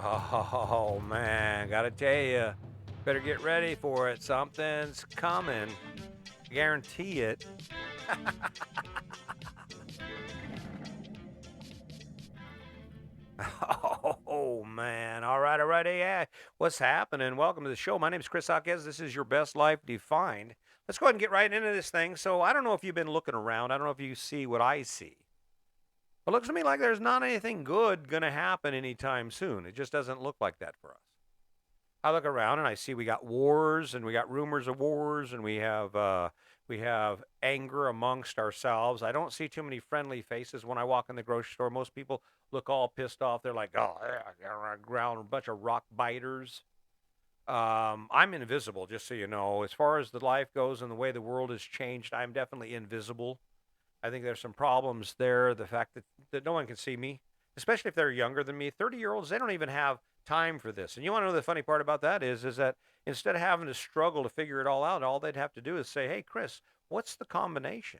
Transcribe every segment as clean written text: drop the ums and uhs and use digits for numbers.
Oh man, gotta tell you, better get ready for it. Something's coming. Guarantee it. Oh man. All right. Yeah. What's happening? Welcome to the show. My name is Chris Hawkes. This is your best life defined. Let's go ahead and get right into this thing. So I don't know if you've been looking around. I don't know if you see what I see. But it looks to me like there's not anything good gonna happen anytime soon. It just doesn't look like that for us. I look around and I see we got wars and we got rumors of wars and we have anger amongst ourselves. I don't see too many friendly faces when I walk in the grocery store. Most people look all pissed off. They're like, "Oh, yeah, they're ground a bunch of rock biters." I'm invisible, just so you know. As far as the life goes and the way the world has changed, I'm definitely invisible. I think there's some problems there. The fact that no one can see me, especially if they're younger than me. 30-year-olds, they don't even have time for this. And you want to know the funny part about that is that instead of having to struggle to figure it all out, all they'd have to do is say, "Hey, Chris, what's the combination?"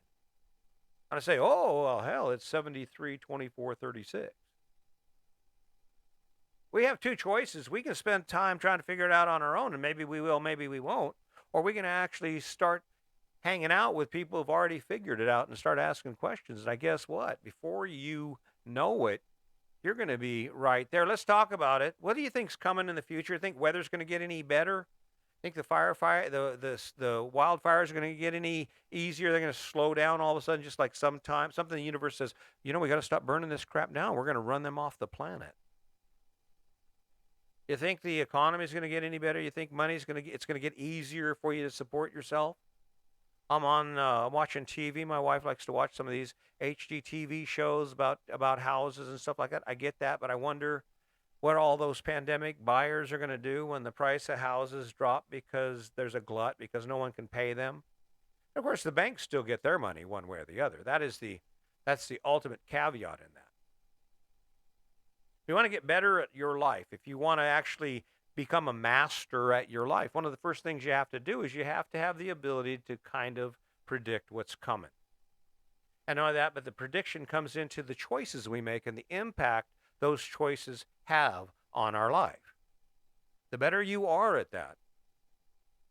And I say, "Oh, well, hell, it's 73, 24, 36." We have two choices. We can spend time trying to figure it out on our own, and maybe we will, maybe we won't. Or we can actually start hanging out with people who've already figured it out and start asking questions. And I guess what? Before you know it, you're going to be right there. Let's talk about it. What do you think's coming in the future? Think weather's going to get any better? Think the wildfires are going to get any easier? They're going to slow down all of a sudden, just like something in the universe says, we got to stop burning this crap down. We're going to run them off the planet. You think the economy is going to get any better? You think it's going to get easier for you to support yourself? I'm watching TV. My wife likes to watch some of these HGTV shows about houses and stuff like that. I get that, but I wonder what all those pandemic buyers are going to do when the price of houses drop because there's a glut because no one can pay them. And of course, the banks still get their money one way or the other. That's the ultimate caveat in that. If you want to get better at your life, if you want to actually become a master at your life, one of the first things you have to do is you have to have the ability to kind of predict what's coming. And not only that, but the prediction comes into the choices we make and the impact those choices have on our life. The better you are at that,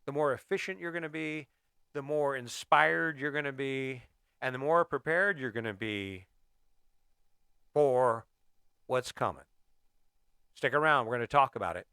the more efficient you're going to be, the more inspired you're going to be, and the more prepared you're going to be for what's coming. Stick around. We're going to talk about it.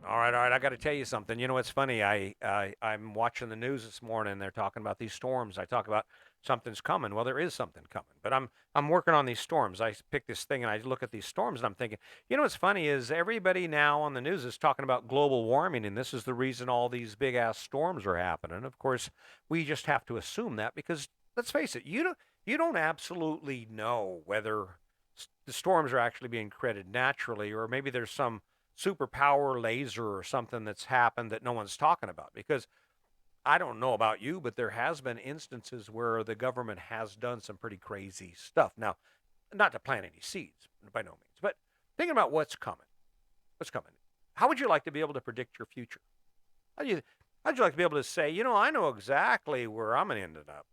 All right. I got to tell you something. You know what's funny? I'm watching the news this morning. They're talking about these storms. I talk about something's coming. Well, there is something coming, but I'm working on these storms. I pick this thing and I look at these storms and I'm thinking, what's funny is everybody now on the news is talking about global warming, and this is the reason all these big ass storms are happening. Of course, we just have to assume that because let's face it, you don't absolutely know whether the storms are actually being created naturally or maybe there's some superpower laser or something that's happened that no one's talking about because I don't know about you, but there has been instances where the government has done some pretty crazy stuff. Now, not to plant any seeds by no means, but thinking about what's coming. What's coming? How would you like to be able to predict your future? How do you how'd you like to be able to say, I know exactly where I'm going to end up?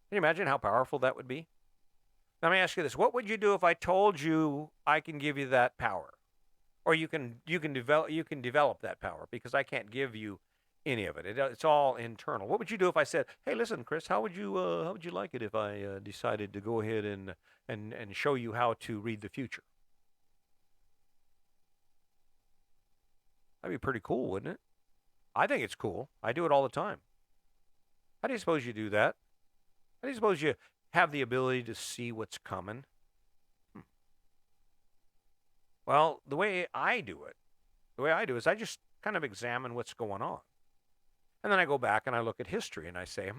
Can you imagine how powerful that would be? Now, let me ask you this: what would you do if I told you I can give you that power? Or you can develop that power because I can't give you any of it. It's all internal. What would you do if I said, "Hey, listen, Chris, how would you like it if I decided to go ahead and show you how to read the future?" That'd be pretty cool, wouldn't it? I think it's cool. I do it all the time. How do you suppose you do that? How do you suppose you have the ability to see what's coming? Hmm. Well, the way I do is I just kind of examine what's going on. And then I go back and I look at history and I say,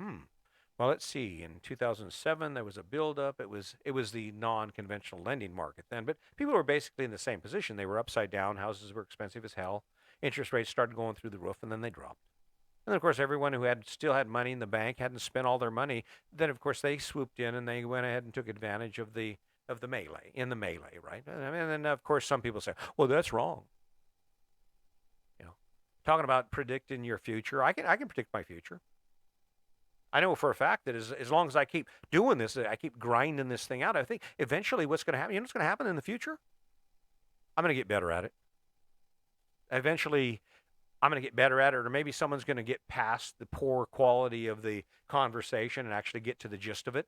well, let's see. In 2007, there was a buildup. It was the non-conventional lending market then, but people were basically in the same position. They were upside down. Houses were expensive as hell. Interest rates started going through the roof, and then they dropped. And then, of course, everyone who had still had money in the bank hadn't spent all their money. Then, of course, they swooped in and they went ahead and took advantage of the melee, right? And then, of course, some people say, "Well, that's wrong." You know, Talking about predicting your future, I can predict my future. I know for a fact that as long as I keep doing this, I keep grinding this thing out. I think eventually what's going to happen, you know what's going to happen in the future? I'm going to get better at it. Eventually, I'm going to get better at it, or maybe someone's going to get past the poor quality of the conversation and actually get to the gist of it.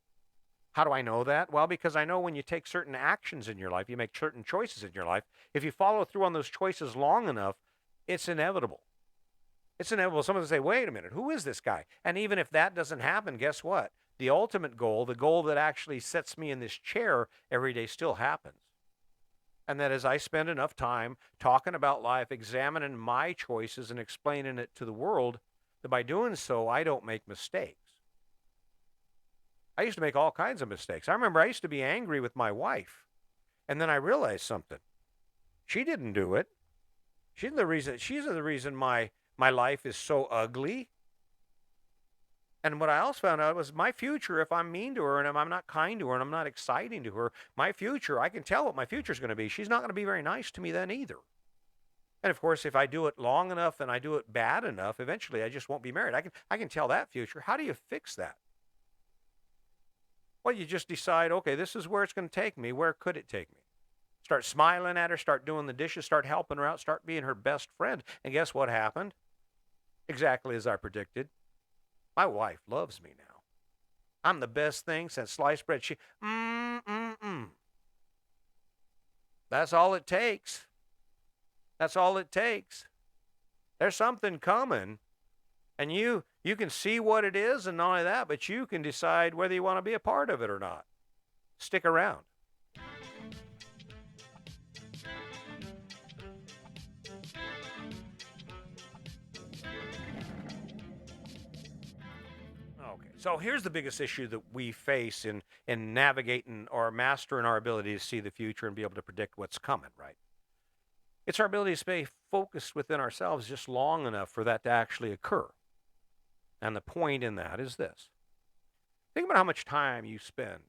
How do I know that? Well, because I know when you take certain actions in your life, you make certain choices in your life, if you follow through on those choices long enough, it's inevitable. It's inevitable. Someone will say, wait a minute, who is this guy? And even if that doesn't happen, guess what? The ultimate goal, the goal that actually sets me in this chair every day, still happens. And that is, I spend enough time talking about life, examining my choices, and explaining it to the world, that by doing so, I don't make mistakes. I used to make all kinds of mistakes. I remember I used to be angry with my wife. And then I realized something. She didn't do it. She's the reason my life is so ugly. And what I also found out was my future, if I'm mean to her and if I'm not kind to her and I'm not exciting to her, my future, I can tell what my future is going to be. She's not going to be very nice to me then either. And of course, if I do it long enough and I do it bad enough, eventually I just won't be married. I can tell that future. How do you fix that? Well, you just decide, okay, this is where it's going to take me. Where could it take me? Start smiling at her, start doing the dishes, start helping her out, start being her best friend. And guess what happened? Exactly as I predicted. My wife loves me now. I'm the best thing since sliced bread. That's all it takes. That's all it takes. There's something coming, and you can see what it is, and not only that, but you can decide whether you want to be a part of it or not. Stick around. Okay, so here's the biggest issue that we face in navigating or mastering our ability to see the future and be able to predict what's coming, right? It's our ability to stay focused within ourselves just long enough for that to actually occur. And the point in that is this. Think about how much time you spend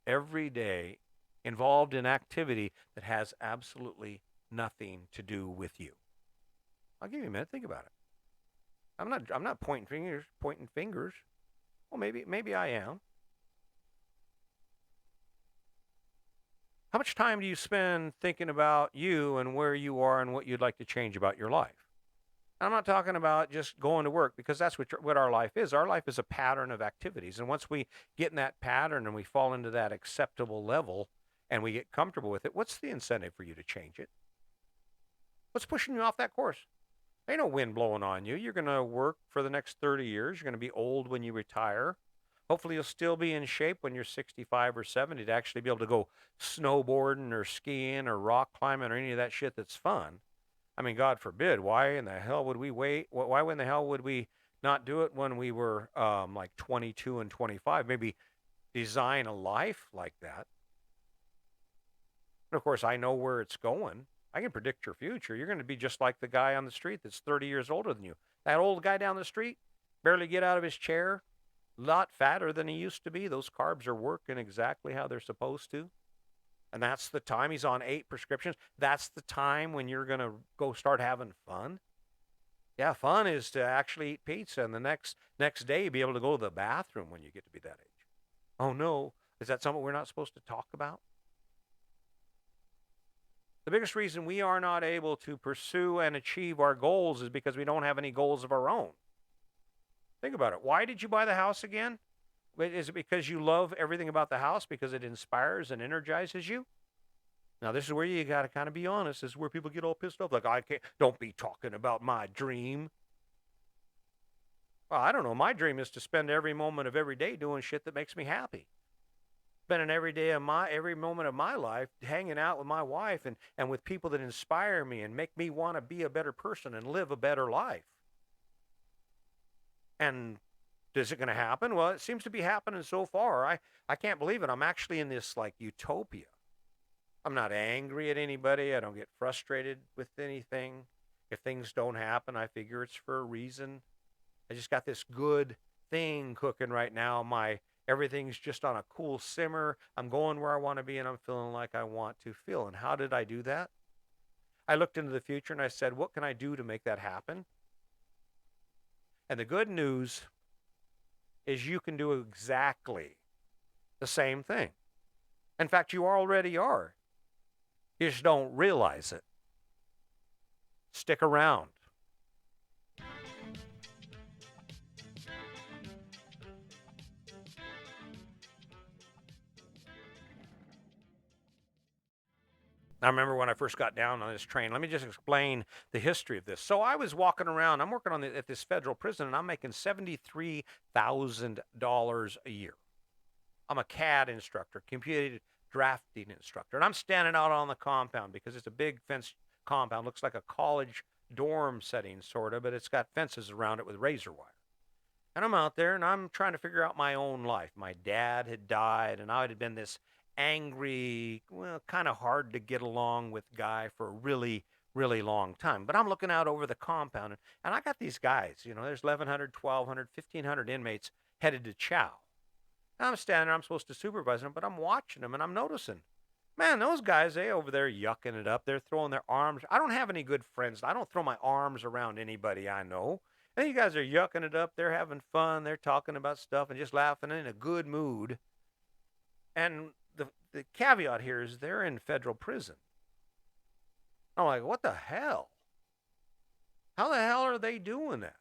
every day involved in activity that has absolutely nothing to do with you. I'll give you a minute. Think about it. I'm not pointing fingers. Well, maybe I am. How much time do you spend thinking about you and where you are and what you'd like to change about your life? I'm not talking about just going to work, because that's what our life is. Our life is a pattern of activities. And once we get in that pattern and we fall into that acceptable level and we get comfortable with it, what's the incentive for you to change it? What's pushing you off that course? Ain't no wind blowing on you. You're going to work for the next 30 years. You're going to be old when you retire. Hopefully, you'll still be in shape when you're 65 or 70 to actually be able to go snowboarding or skiing or rock climbing or any of that shit that's fun. I mean, God forbid, why in the hell would we wait? Why in the hell would we not do it when we were like 22 and 25? Maybe design a life like that. And of course, I know where it's going. I can predict your future. You're going to be just like the guy on the street that's 30 years older than you. That old guy down the street, barely get out of his chair, a lot fatter than he used to be. Those carbs are working exactly how they're supposed to. And that's the time he's on 8 prescriptions. That's the time when you're going to go start having fun. Yeah, fun is to actually eat pizza and the next day be able to go to the bathroom when you get to be that age. Oh no, is that something we're not supposed to talk about? The biggest reason we are not able to pursue and achieve our goals is because we don't have any goals of our own. Think about it. Why did you buy the house again? Is it because you love everything about the house, because it inspires and energizes you? Now, this is where you got to kind of be honest. This is where people get all pissed off. Like, don't be talking about my dream. Well, I don't know. My dream is to spend every moment of every day doing shit that makes me happy. Spending every moment of my life hanging out with my wife and with people that inspire me and make me want to be a better person and live a better life. And is it going to happen? Well, it seems to be happening so far. I can't believe it. I'm actually in this like utopia. I'm not angry at anybody. I don't get frustrated with anything. If things don't happen, I figure it's for a reason. I just got this good thing cooking right now. Everything's just on a cool simmer. I'm going where I want to be, and I'm feeling like I want to feel. And how did I do that? I looked into the future and I said, what can I do to make that happen? And the good news is you can do exactly the same thing. In fact, you already are. You just don't realize it. Stick around. I remember when I first got down on this train. Let me just explain the history of this. So I was walking around. I'm working at this federal prison, and I'm making $73,000 a year. I'm a CAD instructor, computer drafting instructor, and I'm standing out on the compound because it's a big fenced compound. Looks like a college dorm setting, sort of, but it's got fences around it with razor wire. And I'm out there and I'm trying to figure out my own life. My dad had died, and I had been this angry, well, kind of hard to get along with guy for a really, really long time. But I'm looking out over the compound, and I got these guys, there's 1,100, 1,200, 1,500 inmates headed to chow. And I'm standing there, I'm supposed to supervise them, but I'm watching them and I'm noticing, man, those guys, they over there yucking it up. They're throwing their arms. I don't have any good friends. I don't throw my arms around anybody I know. And you guys are yucking it up. They're having fun. They're talking about stuff and just laughing in a good mood. And the caveat here is they're in federal prison. I'm like, what the hell? How the hell are they doing that?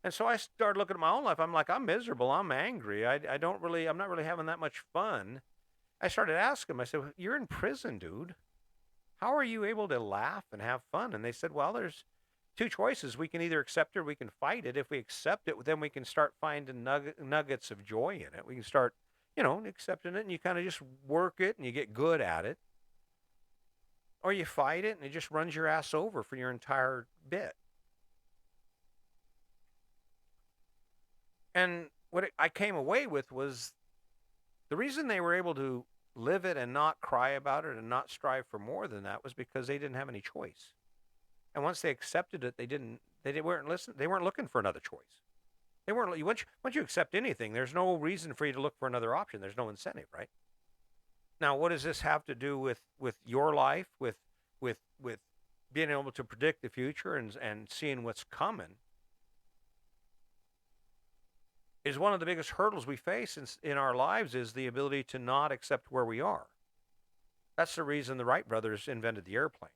And so I started looking at my own life. I'm like, I'm miserable. I'm angry. I'm not really having that much fun. I started asking them, I said, you're in prison, dude. How are you able to laugh and have fun? And they said, well, there's two choices. We can either accept it or we can fight it. If we accept it, then we can start finding nuggets of joy in it. We can start, accepting it, and you kind of just work it and you get good at it. Or you fight it and it just runs your ass over for your entire bit. And what I came away with was the reason they were able to live it and not cry about it and not strive for more than that was because they didn't have any choice. And once they accepted it, they weren't listening. They weren't looking for another choice. They weren't. Once you accept anything, there's no reason for you to look for another option. There's no incentive, right? Now, what does this have to do with your life, with being able to predict the future and seeing what's coming? Is one of the biggest hurdles we face in our lives is the ability to not accept where we are. That's the reason the Wright brothers invented the airplane.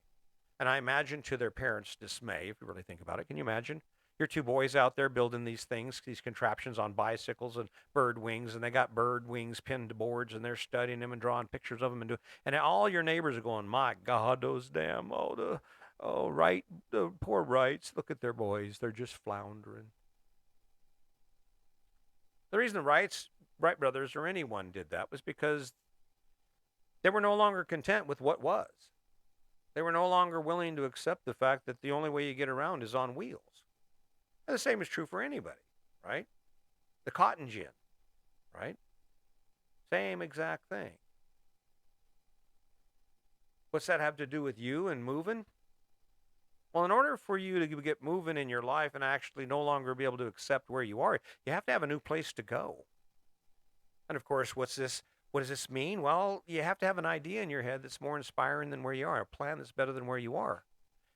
And I imagine, to their parents' dismay, if you really think about it, can you imagine your two boys out there building these things, these contraptions on bicycles and bird wings, and they got bird wings pinned to boards, and they're studying them and drawing pictures of them, and all your neighbors are going, my God, those damn, Wright, the poor Wrights, look at their boys, they're just floundering. The reason the Wright brothers or anyone did that was because they were no longer content with what was. They were no longer willing to accept the fact that the only way you get around is on wheels. And the same is true for anybody, right? The cotton gin, right? Same exact thing. What's that have to do with you and moving? Well, in order for you to get moving in your life and actually no longer be able to accept where you are, you have to have a new place to go. And of course, what does this mean? Well, you have to have an idea in your head that's more inspiring than where you are, a plan that's better than where you are.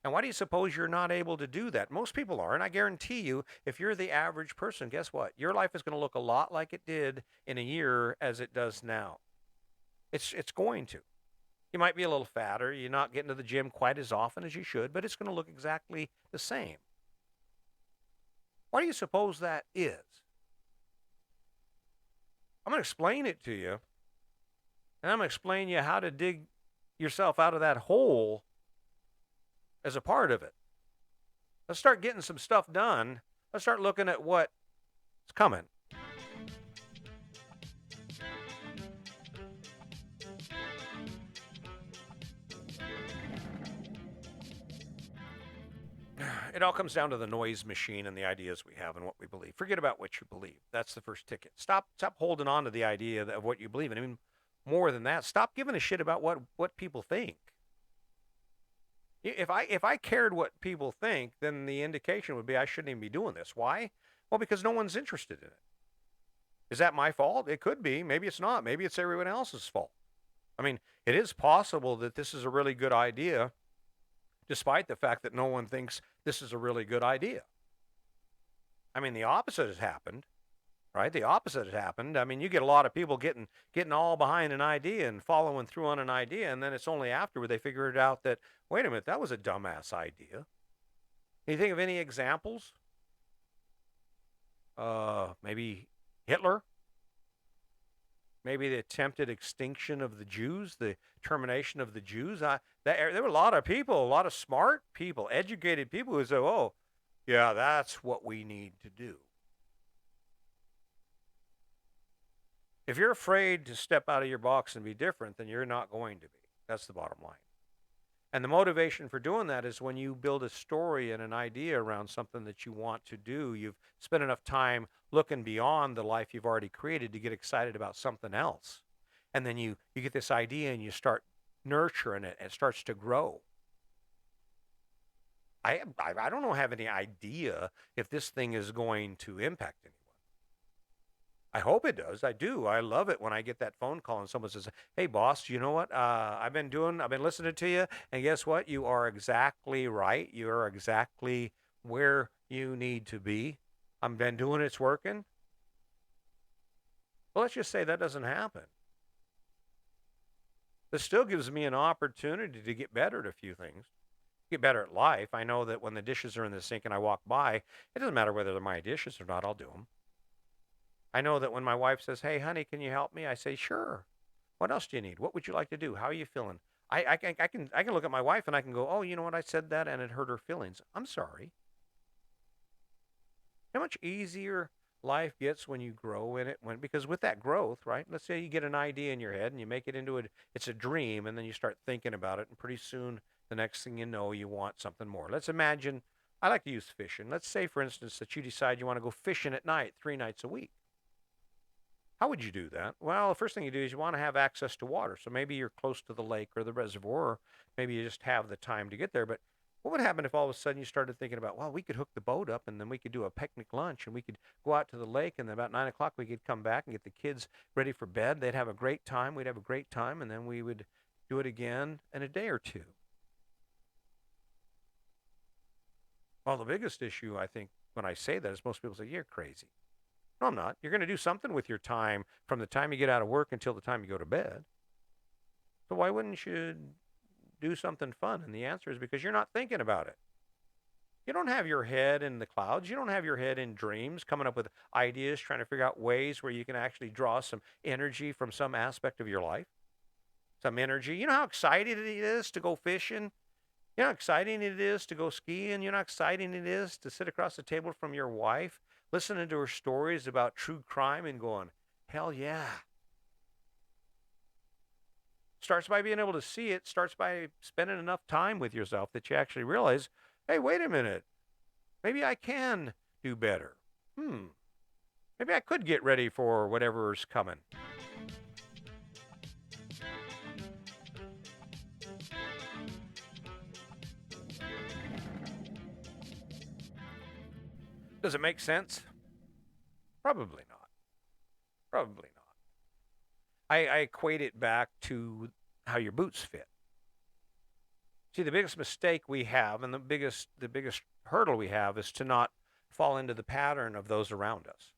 And why do you suppose you're not able to do that? Most people are, and I guarantee you, if you're the average person, guess what? Your life is going to look a lot like it did in a year as it does now. It's going to. You might be a little fatter. You're not getting to the gym quite as often as you should, but it's going to look exactly the same. Why do you suppose that is? I'm going to explain it to you, and I'm going to explain you how to dig yourself out of that hole as a part of it. Let's start getting some stuff done. Let's start looking at what's coming. It all comes down to the noise machine and the ideas we have and what we believe. Forget about what you believe. That's the first ticket. Stop holding on to the idea of what you believe in. I mean, more than that, stop giving a shit about what people think. If I cared what people think, then the indication would be I shouldn't even be doing this. Why? Well, because no one's interested in it. Is that my fault? It could be. Maybe it's not. Maybe it's everyone else's fault. I mean, it is possible that this is a really good idea, despite the fact that no one thinks this is a really good idea. I mean, the opposite has happened, right? The opposite has happened. I mean, you get a lot of people getting all behind an idea and following through on an idea, and then it's only afterward they figure it out that, wait a minute, that was a dumbass idea. Can you think of any examples? Maybe Hitler, maybe the attempted extinction of the Jews, the termination of the Jews. There were a lot of people, a lot of smart people, educated people who said, "Oh, yeah, that's what we need to do." If you're afraid to step out of your box and be different, then you're not going to be. That's the bottom line. And the motivation for doing that is when you build a story and an idea around something that you want to do, you've spent enough time looking beyond the life you've already created to get excited about something else. And then you get this idea and you start nurturing it and it starts to grow. I don't have any idea if this thing is going to impact anyone. I hope it does. I do. I love it when I get that phone call and someone says, "Hey, boss, you know what? I've been listening to you, and guess what? You are exactly right. You are exactly where you need to be. I've been doing it. It's working." Well, let's just say that doesn't happen. This still gives me an opportunity to get better at a few things, get better at life. I know that when the dishes are in the sink and I walk by, it doesn't matter whether they're my dishes or not, I'll do them. I know that when my wife says, "Hey, honey, can you help me?" I say, "Sure. What else do you need? What would you like to do? How are you feeling?" I can look at my wife and I can go, "Oh, you know what? I said that and it hurt her feelings. I'm sorry." How much easier life gets when you grow in it, because with that growth, right? Let's say you get an idea in your head and you make it into it's a dream, and then you start thinking about it, and pretty soon the next thing you know, you want something more. Let's imagine, I like to use fishing. Let's say, for instance, that you decide you want to go fishing at night 3 nights a week. How would you do that? Well, the first thing you do is you want to have access to water. So maybe you're close to the lake or the reservoir, or maybe you just have the time to get there. But what would happen if all of a sudden you started thinking about, well, we could hook the boat up and then we could do a picnic lunch and we could go out to the lake, and then about 9 o'clock we could come back and get the kids ready for bed. They'd have a great time. We'd have a great time, and then we would do it again in a day or two. Well, the biggest issue, I think, when I say that is most people say, "You're crazy." No, I'm not. You're going to do something with your time from the time you get out of work until the time you go to bed. So why wouldn't you do something fun? And the answer is because you're not thinking about it. You don't have your head in the clouds. You don't have your head in dreams, coming up with ideas, trying to figure out ways where you can actually draw some energy from some aspect of your life. Some energy. You know how exciting it is to go fishing? You know how exciting it is to go skiing? You know how exciting it is to sit across the table from your wife, listening to her stories about true crime and going, "Hell yeah." Starts by being able to see it, starts by spending enough time with yourself that you actually realize, hey, wait a minute. Maybe I can do better. Maybe I could get ready for whatever's coming. Does it make sense? Probably not. Probably not. I equate it back to how your boots fit. See, the biggest mistake we have, and the biggest hurdle we have, is to not fall into the pattern of those around us.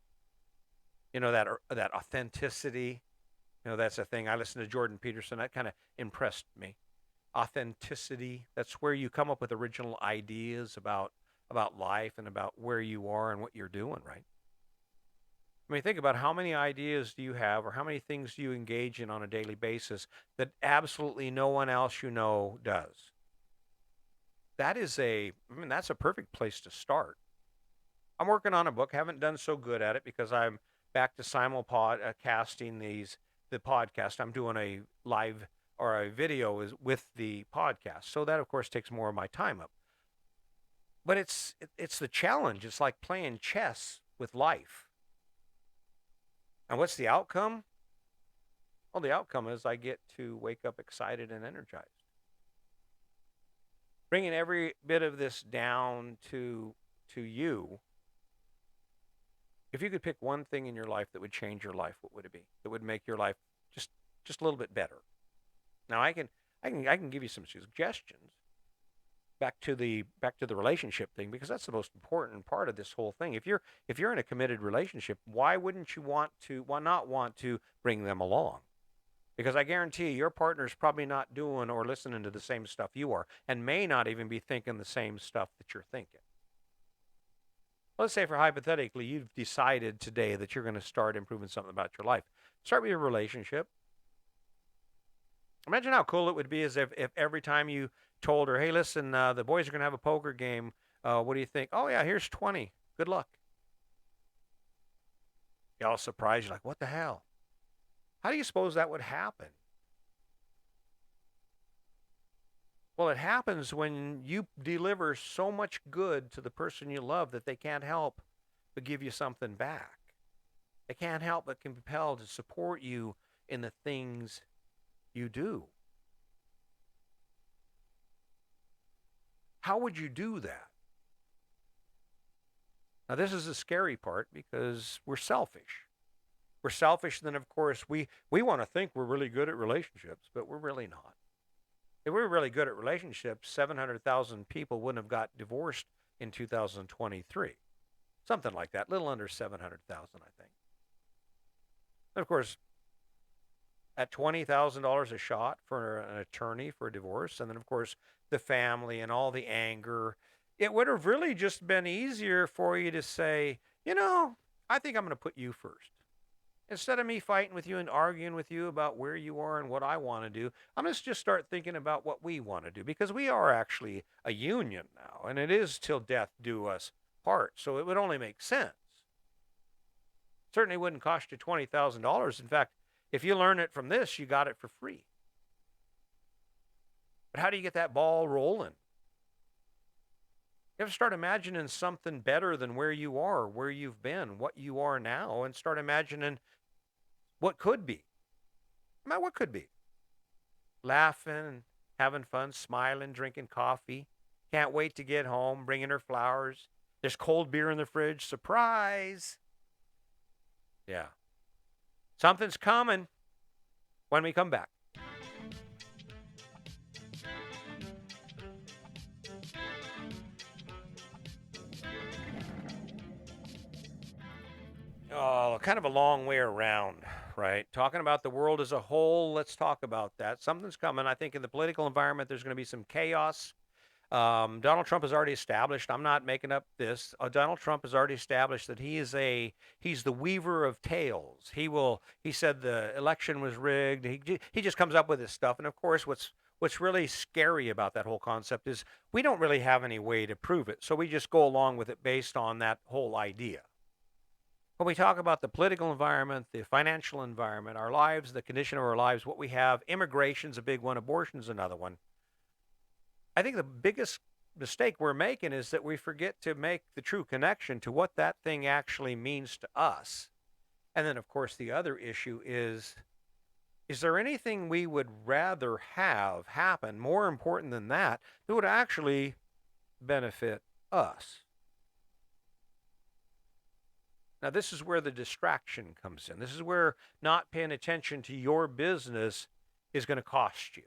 You know, that authenticity. You know, that's a thing. I listened to Jordan Peterson. That kind of impressed me. Authenticity. That's where you come up with original ideas about life and about where you are and what you're doing, right? I mean, think about how many ideas do you have, or how many things do you engage in on a daily basis that absolutely no one else you know does. That's a perfect place to start. I'm working on a book. Haven't done so good at it because I'm back to simulpod casting the podcast. I'm doing a live or a video with the podcast, so that of course takes more of my time up. But it's the challenge. It's like playing chess with life. And what's the outcome? Well, the outcome is I get to wake up excited and energized. Bringing every bit of this down to you. If you could pick one thing in your life that would change your life, what would it be? That would make your life just a little bit better. Now I can give you some suggestions. back to the relationship thing, because that's the most important part of this whole thing. If you're in a committed relationship, why wouldn't you why not want to bring them along? Because I guarantee you, your partner's probably not doing or listening to the same stuff you are, and may not even be thinking the same stuff that you're thinking. Let's say, for hypothetically, you've decided today that you're going to start improving something about your life. Start with your relationship. Imagine how cool it would be as if every time you told her, hey, listen, the boys are going to have a poker game. What do you think? Oh, yeah, here's 20. Good luck. You're all surprised. You're like, what the hell? How do you suppose that would happen? Well, it happens when you deliver so much good to the person you love that they can't help but give you something back. They can't help but compel to support you in the things you do. How would you do that? Now, this is the scary part, because we're selfish. We're selfish, and then, of course, we want to think we're really good at relationships, but we're really not. If we were really good at relationships, 700,000 people wouldn't have got divorced in 2023. Something like that, little under 700,000, I think. And of course, at $20,000 a shot for an attorney for a divorce, and then, of course, the family and all the anger, it would have really just been easier for you to say, I think I'm going to put you first. Instead of me fighting with you and arguing with you about where you are and what I want to do, I'm going to just start thinking about what we want to do, because we are actually a union now, and it is till death do us part. So it would only make sense. Certainly wouldn't cost you $20,000. In fact, if you learn it from this, you got it for free. But how do you get that ball rolling? You have to start imagining something better than where you are, where you've been, what you are now, and start imagining what could be. What could be? Laughing, having fun, smiling, drinking coffee. Can't wait to get home, bringing her flowers. There's cold beer in the fridge. Surprise! Yeah. Something's coming when we come back. Oh, kind of a long way around, right? Talking about the world as a whole, let's talk about that. Something's coming. I think in the political environment, there's going to be some chaos. Donald Trump has already established. I'm not making up this. Donald Trump has already established that he's the weaver of tales. He said the election was rigged. He just comes up with this stuff. And of course, what's really scary about that whole concept is we don't really have any way to prove it. So we just go along with it based on that whole idea. When we talk about the political environment, the financial environment, our lives, the condition of our lives, what we have, immigration's a big one, abortion's another one. I think the biggest mistake we're making is that we forget to make the true connection to what that thing actually means to us. And then, of course, the other issue is there anything we would rather have happen, more important than that would actually benefit us? Now, this is where the distraction comes in. This is where not paying attention to your business is going to cost you.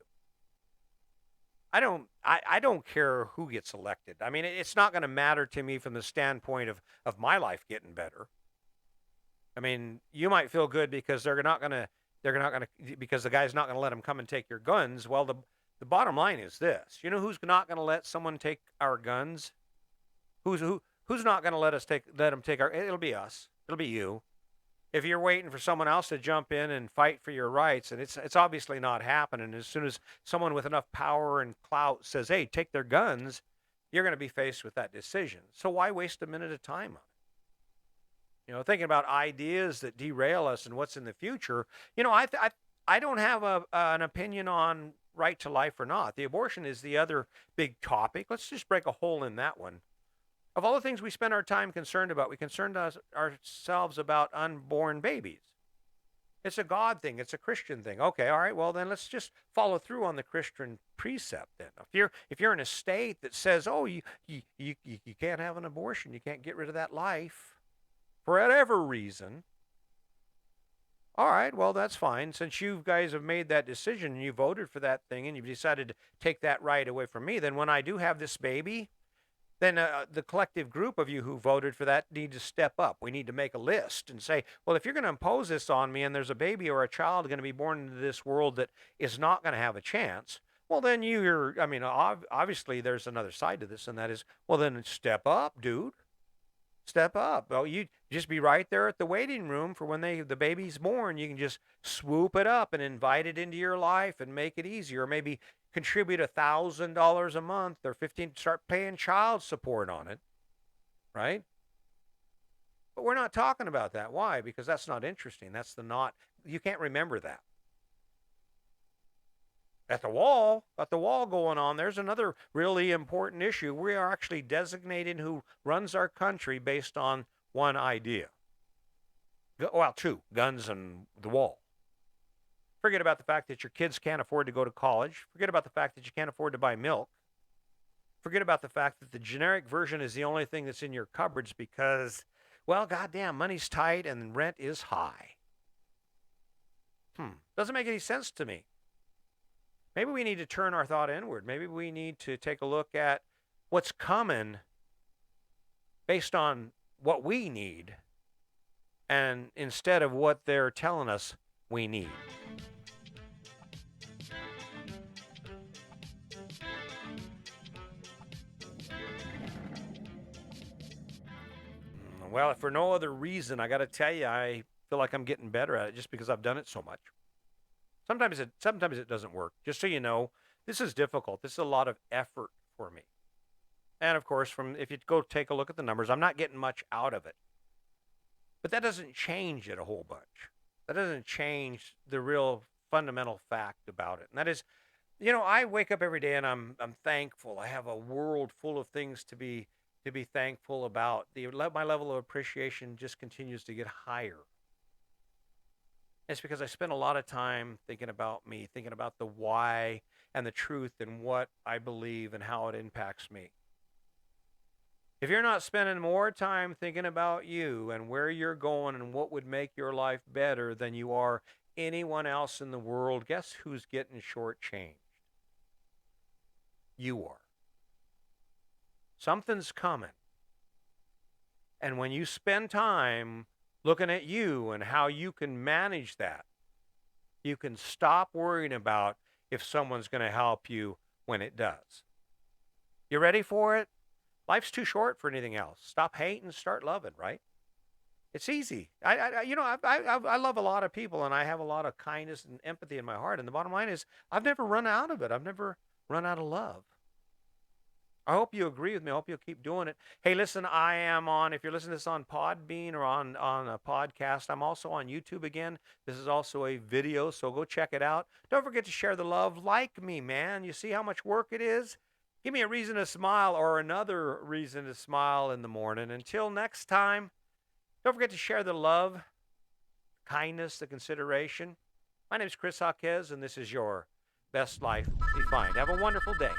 I don't care who gets elected. I mean, it's not going to matter to me from the standpoint of my life getting better. I mean, you might feel good because because the guy's not going to let them come and take your guns. Well, the bottom line is this. You know who's not going to let someone take our guns? Who's not going to let them take our? It'll be us. It'll be you. If you're waiting for someone else to jump in and fight for your rights, and it's obviously not happening. As soon as someone with enough power and clout says, hey, take their guns, you're going to be faced with that decision. So why waste a minute of time on it? Thinking about ideas that derail us and what's in the future, I don't have an opinion on right to life or not. The abortion is the other big topic. Let's just break a hole in that one. Of all the things we spend our time concerned about, we concern ourselves about unborn babies. It's a God thing. It's a Christian thing. Okay, all right. Well, then let's just follow through on the Christian precept. Then, if you're in a state that says, oh, you can't have an abortion, you can't get rid of that life, for whatever reason, All right, well, that's fine. Since you guys have made that decision and you voted for that thing and you've decided to take that right away from me, then when I do have this baby, then the collective group of you who voted for that need to step up. We need to make a list and say, well, if you're going to impose this on me and there's a baby or a child going to be born into this world that is not going to have a chance, well, then I mean, obviously there's another side to this, and that is, well, then step up, dude. Step up. Well, you just be right there at the waiting room for when the baby's born. You can just swoop it up and invite it into your life and make it easier. Or maybe contribute $1,000 a month or 15. Start paying child support on it, right? But we're not talking about that. Why? Because that's not interesting. That's the not. You can't remember that. Got the wall going on. There's another really important issue. We are actually designating who runs our country based on one idea. Well, two: guns and the wall. Forget about the fact that your kids can't afford to go to college. Forget about the fact that you can't afford to buy milk. Forget about the fact that the generic version is the only thing that's in your cupboards because, well, goddamn, money's tight and rent is high. Doesn't make any sense to me. Maybe we need to turn our thought inward. Maybe we need to take a look at what's coming based on what we need and instead of what they're telling us we need. Well, if for no other reason, I got to tell you, I feel like I'm getting better at it just because I've done it so much. Sometimes it doesn't work. Just so you know, this is difficult. This is a lot of effort for me. And of course, if you go take a look at the numbers, I'm not getting much out of it. But that doesn't change it a whole bunch. That doesn't change the real fundamental fact about it. And that is, I wake up every day and I'm thankful. I have a world full of things to be thankful about. My level of appreciation just continues to get higher. It's because I spend a lot of time thinking about me, thinking about the why and the truth and what I believe and how it impacts me. If you're not spending more time thinking about you and where you're going and what would make your life better than you are anyone else in the world, guess who's getting shortchanged? You are. Something's coming. And when you spend time looking at you and how you can manage that, you can stop worrying about if someone's going to help you when it does. You ready for it? Life's too short for anything else. Stop hating, start loving, right? It's easy. I love a lot of people and I have a lot of kindness and empathy in my heart. And the bottom line is I've never run out of it. I've never run out of love. I hope you agree with me. I hope you'll keep doing it. Hey, listen, if you're listening to this on Podbean or on a podcast, I'm also on YouTube again. This is also a video, so go check it out. Don't forget to share the love. Like me, man. You see how much work it is? Give me a reason to smile or another reason to smile in the morning. Until next time, don't forget to share the love, kindness, the consideration. My name is Chris Jaquez, and this is your Best Life Defined. Have a wonderful day.